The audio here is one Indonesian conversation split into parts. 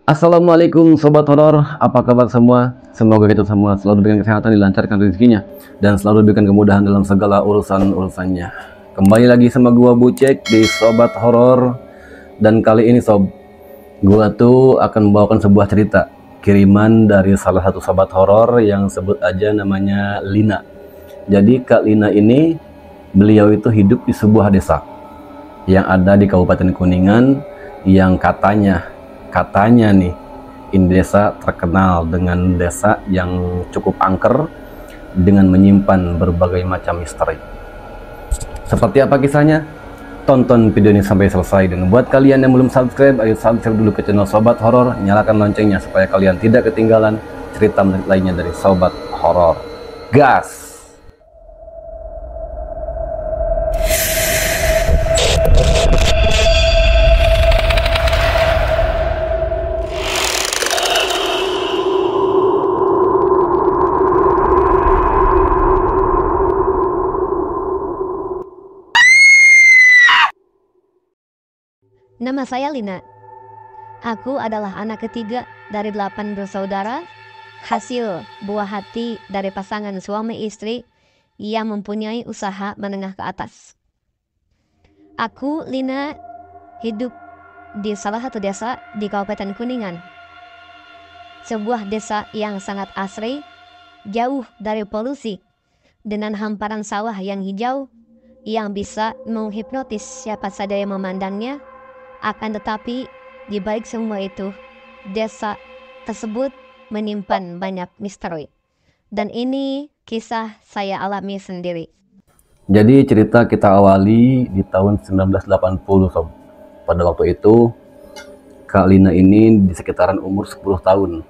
Assalamualaikum Sobat Horor, apa kabar semua? Semoga kita semua selalu diberikan kesehatan, dilancarkan rezekinya, dan selalu diberikan kemudahan dalam segala urusan-urusannya. Kembali lagi sama gua Bucek di Sobat Horor. Dan kali ini sob, gua tuh akan membawakan sebuah cerita kiriman dari salah satu Sobat Horor yang sebut aja namanya Lina. Jadi Kak Lina ini, beliau itu hidup di sebuah desa yang ada di Kabupaten Kuningan, yang katanya nih, ini desa terkenal dengan desa yang cukup angker dengan menyimpan berbagai macam misteri. Seperti apa kisahnya? Tonton video ini sampai selesai. Dan buat kalian yang belum subscribe, ayo subscribe dulu ke channel Sobat Horor, nyalakan loncengnya supaya kalian tidak ketinggalan cerita menarik lainnya dari Sobat Horor. Gas! Nama saya Lina. Aku adalah anak ketiga dari 8 bersaudara, hasil buah hati dari pasangan suami istri yang mempunyai usaha menengah ke atas. Aku, Lina, hidup di salah satu desa di Kabupaten Kuningan. Sebuah desa yang sangat asri, jauh dari polusi, dengan hamparan sawah yang hijau yang bisa menghipnotis siapa saja yang memandangnya. Akan tetapi, di balik semua itu, desa tersebut menyimpan banyak misteri. Dan ini kisah saya alami sendiri. Jadi cerita kita awali di tahun 1980 sob. Pada waktu itu, Kak Lina ini di sekitaran umur 10 tahun.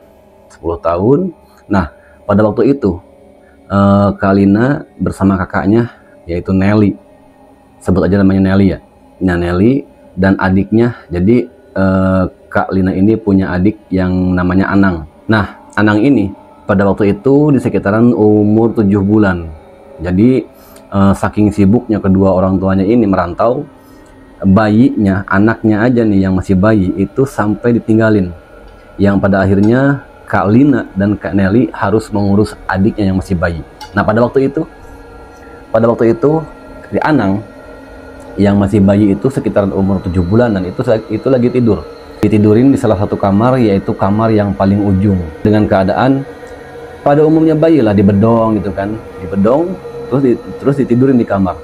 10 tahun. Nah, pada waktu itu, Kak Lina bersama kakaknya, yaitu Nelly. Sebut aja namanya Nelly ya. Nah, Nelly dan adiknya. Jadi Kak Lina ini punya adik yang namanya Anang. Nah, Anang ini pada waktu itu di sekitaran umur 7 bulan. Jadi saking sibuknya kedua orang tuanya ini merantau, bayinya, anaknya aja nih yang masih bayi itu sampai ditinggalin. Yang pada akhirnya Kak Lina dan Kak Nelly harus mengurus adiknya yang masih bayi. Nah, pada waktu itu di Anang yang masih bayi itu sekitaran umur 7 bulan dan itu lagi tidur. Ditidurin di salah satu kamar, yaitu kamar yang paling ujung. Dengan keadaan pada umumnya bayi lah dibedong gitu kan. Dibedong terus ditidurin di kamar.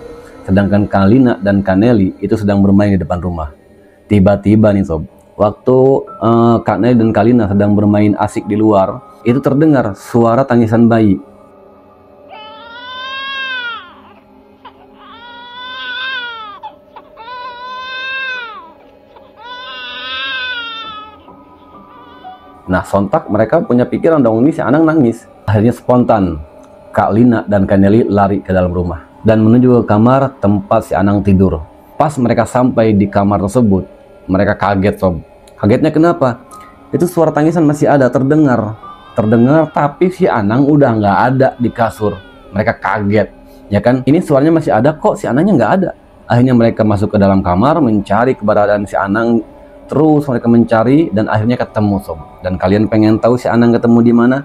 Sedangkan Kak Lina dan Kak Nelly itu sedang bermain di depan rumah. Tiba-tiba nih sob, waktu Kak Nelly dan Kak Lina sedang bermain asik di luar, itu terdengar suara tangisan bayi. Nah, sontak mereka punya pikiran dong, ini si Anang nangis. Akhirnya spontan Kak Lina dan Kak Nelly lari ke dalam rumah dan menuju ke kamar tempat si Anang tidur. Pas mereka sampai di kamar tersebut, mereka kaget sob. Kagetnya kenapa? Itu suara tangisan masih ada terdengar, tapi si Anang udah nggak ada di kasur. Mereka kaget, ya kan? Ini suaranya masih ada kok, si Anangnya nggak ada. Akhirnya mereka masuk ke dalam kamar mencari keberadaan si Anang. Terus mereka mencari dan akhirnya ketemu sob. Dan kalian pengen tahu si Anang ketemu di mana?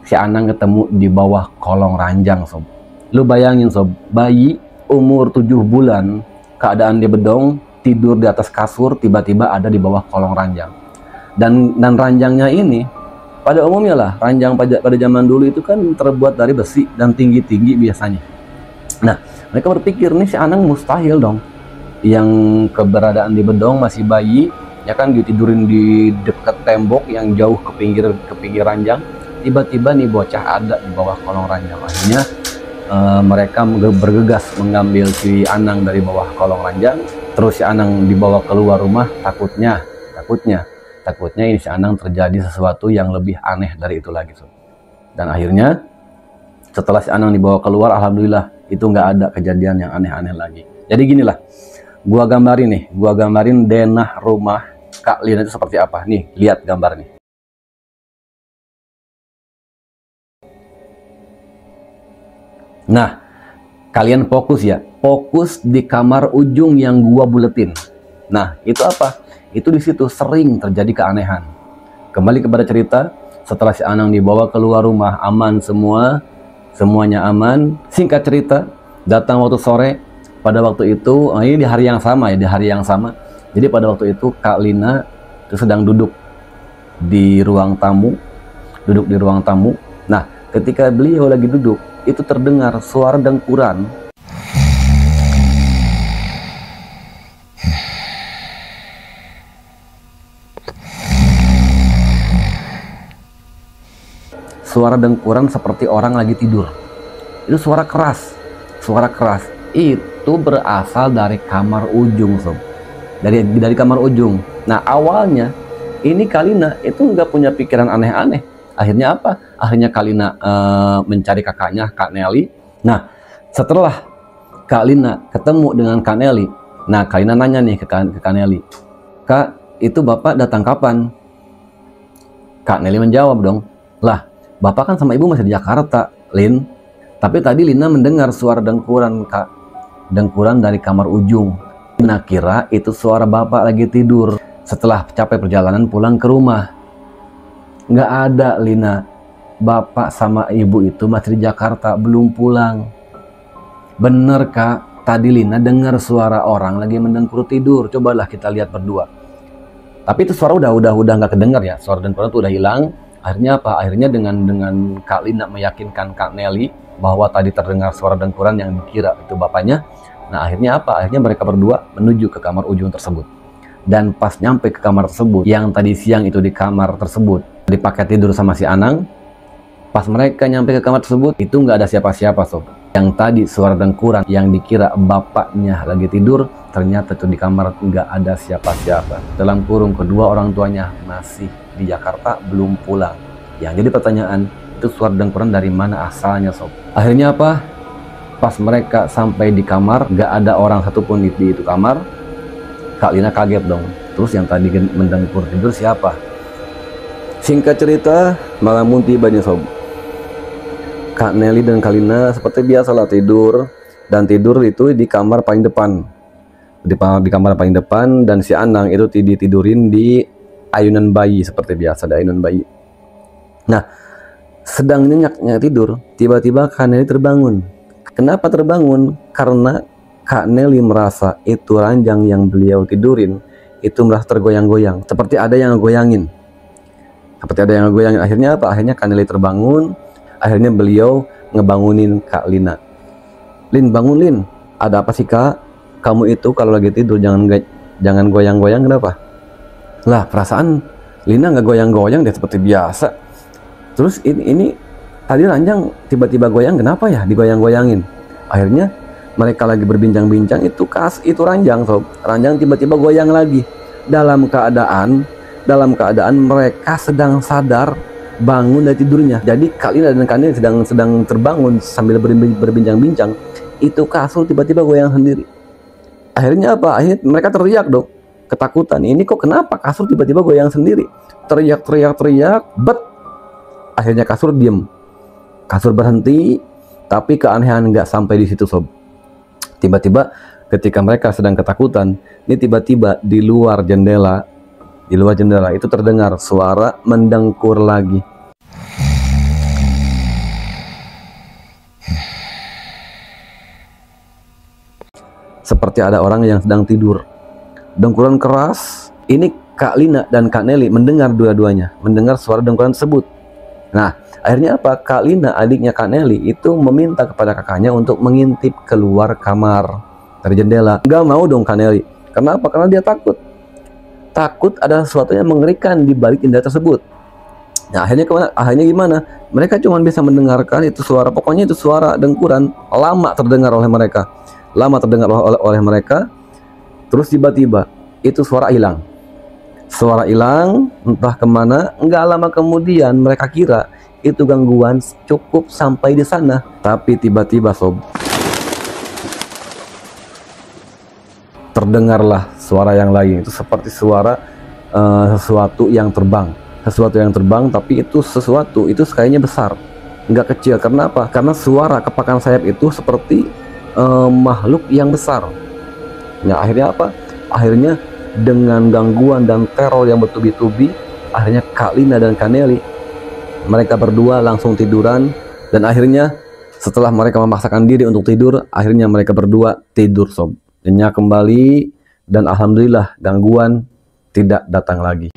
Si Anang ketemu di bawah kolong ranjang sob. Lu bayangin sob, bayi umur 7 bulan, keadaan dia bedong, tidur di atas kasur, tiba-tiba ada di bawah kolong ranjang. Dan ranjangnya ini, pada umumnya lah, ranjang pada zaman dulu itu kan terbuat dari besi dan tinggi-tinggi biasanya. Nah, mereka berpikir nih si Anang mustahil dong, yang keberadaan di bedong masih bayi, ya kan, ditidurin di dekat tembok yang jauh ke pinggir ranjang. Tiba-tiba nih bocah ada di bawah kolong ranjang. Akhirnya mereka bergegas mengambil si Anang dari bawah kolong ranjang. Terus si Anang dibawa keluar rumah. Takutnya ini si Anang terjadi sesuatu yang lebih aneh dari itu lagi. Dan akhirnya setelah si Anang dibawa keluar, alhamdulillah itu nggak ada kejadian yang aneh-aneh lagi. Jadi ginilah, gua gambarin denah rumah Kak Lina itu seperti apa. Nih, lihat gambar nih. Nah, kalian fokus ya, fokus di kamar ujung yang gua buletin. Nah, itu apa? Itu di situ sering terjadi keanehan. Kembali kepada cerita, setelah si Anang dibawa keluar rumah, aman semua, semuanya aman. Singkat cerita, datang waktu sore, pada waktu itu, ini di hari yang sama ya, di hari yang sama. Jadi pada waktu itu Kak Lina itu sedang duduk di ruang tamu, Nah, ketika beliau lagi duduk, itu terdengar suara dengkuran. Suara dengkuran seperti orang lagi tidur. Itu suara keras. Itu berasal dari kamar ujung, sob. Dari kamar ujung. Nah, awalnya ini Kak Lina itu nggak punya pikiran aneh-aneh. Akhirnya apa? Akhirnya Kak Lina mencari kakaknya, Kak Nelly. Nah, setelah Kak Lina ketemu dengan Kak Nelly, nah Kak Lina nanya nih ke Kak Nelly, "Kak, itu Bapak datang kapan?" Kak Nelly menjawab dong, "Lah, Bapak kan sama Ibu masih di Jakarta, Lin. Tapi tadi Lina mendengar suara dengkuran, Kak. Dengkuran dari kamar ujung. Lina kira itu suara Bapak lagi tidur setelah capek perjalanan pulang ke rumah." "Nggak ada, Lina. Bapak sama Ibu itu masih di Jakarta, belum pulang." "Bener, Kak. Tadi Lina dengar suara orang lagi mendengkur tidur. Cobalah kita lihat berdua." Tapi itu suara udah nggak kedengar ya. Suara dengkuran itu udah hilang. Akhirnya apa? Akhirnya dengan Kak Lina meyakinkan Kak Nelly bahwa tadi terdengar suara dengkuran yang dikira itu bapaknya. Nah, akhirnya apa? Akhirnya mereka berdua menuju ke kamar ujung tersebut. Dan pas nyampe ke kamar tersebut, yang tadi siang itu di kamar tersebut dipakai tidur sama si Anang, pas mereka nyampe ke kamar tersebut, itu nggak ada siapa-siapa, sob. Yang tadi suara dengkuran yang dikira bapaknya lagi tidur, ternyata tuh di kamar nggak ada siapa-siapa. Dalam kurung, kedua orang tuanya masih di Jakarta, belum pulang. Yang jadi pertanyaan, itu suara dengkuran dari mana asalnya, sob? Akhirnya apa? Pas mereka sampai di kamar, nggak ada orang satupun di itu kamar. Kak Lina kaget dong. Terus yang tadi mendengkur tidur siapa? Singkat cerita, malam tiba nih, sob. Kak Nelly dan Kak Lina seperti biasalah tidur, dan tidur itu di kamar paling depan. Di kamar paling depan, dan si Anang itu ditidurin di ayunan bayi seperti biasa, ada ayunan bayi. Nah, sedang nyenyak tidur, tiba-tiba Kak Nelly terbangun. Kenapa terbangun? Karena Kak Nelly merasa itu ranjang yang beliau tidurin itu merasa tergoyang-goyang, seperti ada yang ngegoyangin. Akhirnya apa? Akhirnya Kak Nelly terbangun. Akhirnya beliau ngebangunin Kak Lina. "Lin, bangun, Lin. Ada apa sih, Kak? Kamu itu kalau lagi tidur jangan goyang-goyang, kenapa?" "Lah, perasaan Lina nggak goyang-goyang deh, seperti biasa. Terus ini tadi ranjang tiba-tiba goyang, kenapa ya digoyang-goyangin?" Akhirnya mereka lagi berbincang-bincang, itu ranjang, sob. Ranjang tiba-tiba goyang lagi. Dalam keadaan mereka sedang sadar, bangun dari tidurnya. Jadi Kak Lina dan Kak Nelly sedang terbangun sambil berbincang-bincang. Itu kasur tiba-tiba goyang sendiri. Akhirnya apa? Akhirnya mereka teriak dong, ketakutan. Ini kok kenapa kasur tiba-tiba goyang sendiri? Teriak, bet. Akhirnya kasur diem. Kasur berhenti, tapi keanehan nggak sampai di situ, sob. Tiba-tiba ketika mereka sedang ketakutan, ini tiba-tiba di luar jendela itu terdengar suara mendengkur lagi. Seperti ada orang yang sedang tidur. Dengkuran keras. Ini Kak Lina dan Kak Nelly mendengar dua-duanya, mendengar suara dengkuran tersebut. Nah, akhirnya apa? Kak Lina, adiknya Kak Nelly, itu meminta kepada kakaknya untuk mengintip keluar kamar dari jendela. Nggak mau dong Kak Nelly. Kenapa? Karena dia takut ada sesuatu yang mengerikan di balik jendela tersebut. Nah, akhirnya gimana? Mereka cuma bisa mendengarkan itu suara, pokoknya itu suara dengkuran lama terdengar oleh mereka. Terus tiba-tiba itu suara hilang, entah kemana. Nggak lama kemudian mereka kira itu gangguan cukup sampai di sana, tapi tiba-tiba, sob, terdengarlah suara yang lain. Itu seperti suara sesuatu yang terbang, tapi itu sesuatu itu kayaknya besar, nggak kecil. Karena apa? Karena suara kepakan sayap itu seperti makhluk yang besar. Nah, akhirnya apa? Akhirnya dengan gangguan dan teror yang bertubi-tubi, Akhirnya Kak Lina dan Kak Nelly, mereka berdua langsung tiduran, dan akhirnya setelah mereka memaksakan diri untuk tidur, akhirnya mereka berdua tidur sob. Nyenyak kembali, dan alhamdulillah gangguan tidak datang lagi.